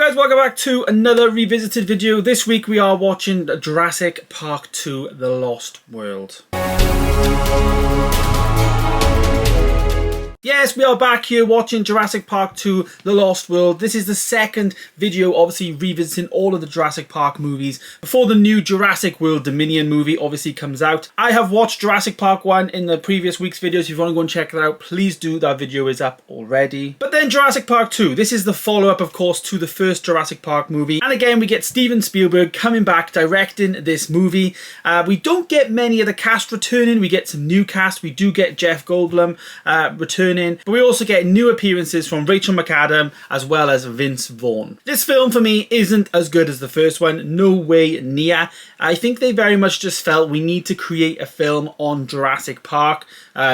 guys, welcome back to another revisited video. This week we are watching Jurassic Park 2: The Lost World. Yes, we are back here watching Jurassic Park 2: The Lost World. This is the second video, obviously revisiting all of the Jurassic Park movies before the new Jurassic World Dominion movie obviously comes out. I have watched Jurassic Park 1 in the previous week's videos. If you want to go and check that out, please do. That video is up already. But then Jurassic Park 2. This is the follow-up, of course, to the first Jurassic Park movie. And again, we get Steven Spielberg coming back directing this movie. We don't get many of the cast returning. We get some new cast. We do get Jeff Goldblum returning. But we also get new appearances from Rachel McAdams as well as Vince Vaughn. This film for me isn't as good as the first one, no way near. I think they very much just felt we need to create a film on Jurassic Park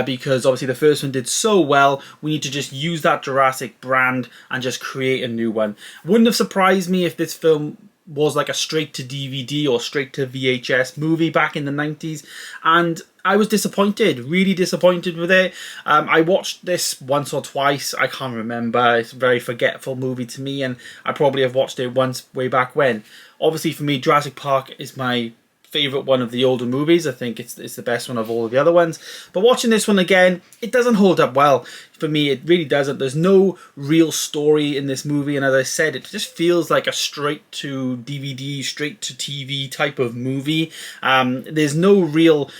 because obviously the first one did so well. We need to just use that Jurassic brand and just create a new one. Wouldn't have surprised me if this film was like a straight to DVD or straight to VHS movie back in the 90s, and I was disappointed, really disappointed with it. I watched this once or twice, I can't remember. It's a very forgetful movie to me, and I probably have watched it once way back when. Obviously for me, Jurassic Park is my favourite one of the older movies. I think it's the best one of all of the other ones. But watching this one again, it doesn't hold up well. For me, it really doesn't. There's no real story in this movie, and as I said, it just feels like a straight to DVD, straight to TV type of movie. There's no real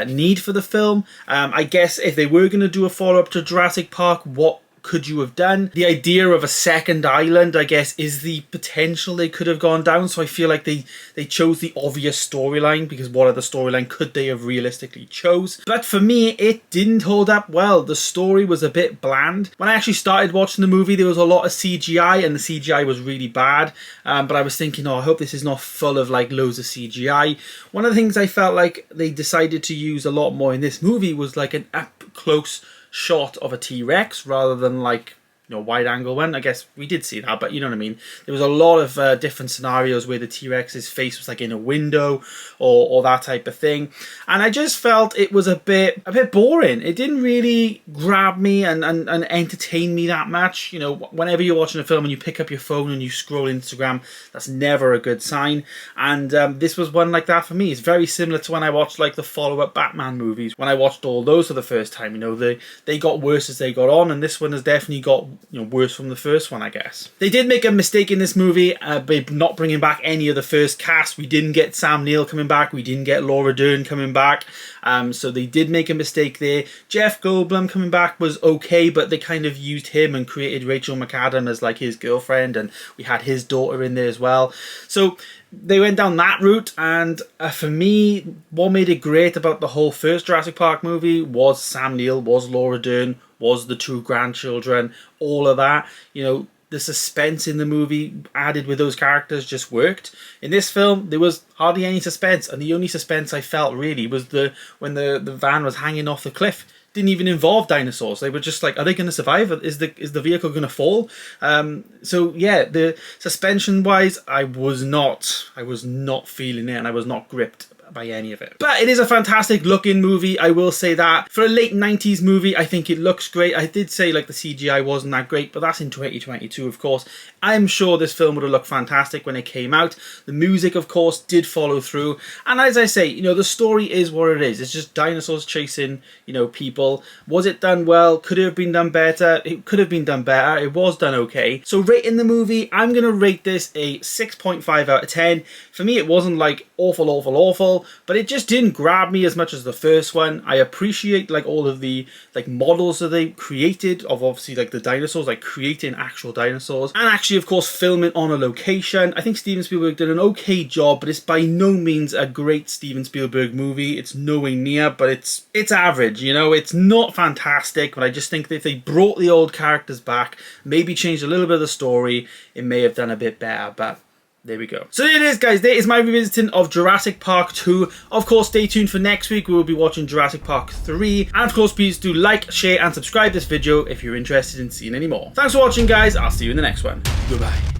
need for the film. I guess if they were going to do a follow-up to Jurassic Park, what could you have done? The idea of a second island, I guess, is the potential they could have gone down. So I feel like they chose the obvious storyline, because what other storyline could they have realistically chose? But for me, it didn't hold up well. The story was a bit bland. When I actually started watching the movie, there was a lot of CGI, and the CGI was really bad. But I was thinking, oh, I hope this is not full of like loads of CGI. One of the things I felt like they decided to use a lot more in this movie was like an up close shot of a T-Rex rather than like, you know, wide angle one. I guess we did see that, but you know what I mean. There was a lot of different scenarios where the T-Rex's face was like in a window or that type of thing, and I just felt it was a bit boring. It didn't really grab me and entertain me that much. You know, whenever you're watching a film and you pick up your phone and you scroll Instagram, that's never a good sign. And this was one like that for me. It's very similar to when I watched like the follow-up Batman movies. When I watched all those for the first time, you know, they got worse as they got on, and this one has definitely got, you know, worse from the first one, I guess. They did make a mistake in this movie by not bringing back any of the first cast. We didn't get Sam Neill coming back. We didn't get Laura Dern coming back. So they did make a mistake there. Jeff Goldblum coming back was okay, but they kind of used him and created Rachel McAdams as like his girlfriend, and we had his daughter in there as well. So they went down that route, and for me, what made it great about the whole first Jurassic Park movie was Sam Neill, was Laura Dern, was the two grandchildren, all of that. You know, the suspense in the movie added with those characters just worked. In this film, there was hardly any suspense, and the only suspense I felt really was when the van was hanging off the cliff. Didn't even involve dinosaurs. They were just like, are they going to survive? Is the vehicle going to fall? So yeah, the suspension wise, I was not feeling it, and I was not gripped by any of it. But it is a fantastic looking movie, I will say that. For a late 90s movie, I think it looks great. I did say like the CGI wasn't that great, but that's in 2022, of course. I'm sure this film would have looked fantastic when it came out. The music, of course, did follow through. And as I say, you know, the story is what it is. It's just dinosaurs chasing, you know, people. Was it done well? Could it have been done better? It could have been done better. It was done okay. So rating the movie, I'm going to rate this a 6.5 out of 10. For me, it wasn't like awful, but it just didn't grab me as much as the first one. I appreciate like all of the like models that they created of obviously like the dinosaurs, like creating actual dinosaurs, and actually of course filming on a location. I think Steven Spielberg did an okay job, but it's by no means a great Steven Spielberg movie. It's nowhere near, but it's average, you know. It's not fantastic, but I just think that if they brought the old characters back, maybe changed a little bit of the story, it may have done a bit better. But there we go. So there it is, guys. There is my revisiting of Jurassic Park 2. Of course, stay tuned for next week. We will be watching Jurassic Park 3. And of course, please do like, share, and subscribe this video if you're interested in seeing any more. Thanks for watching, guys. I'll see you in the next one. Goodbye.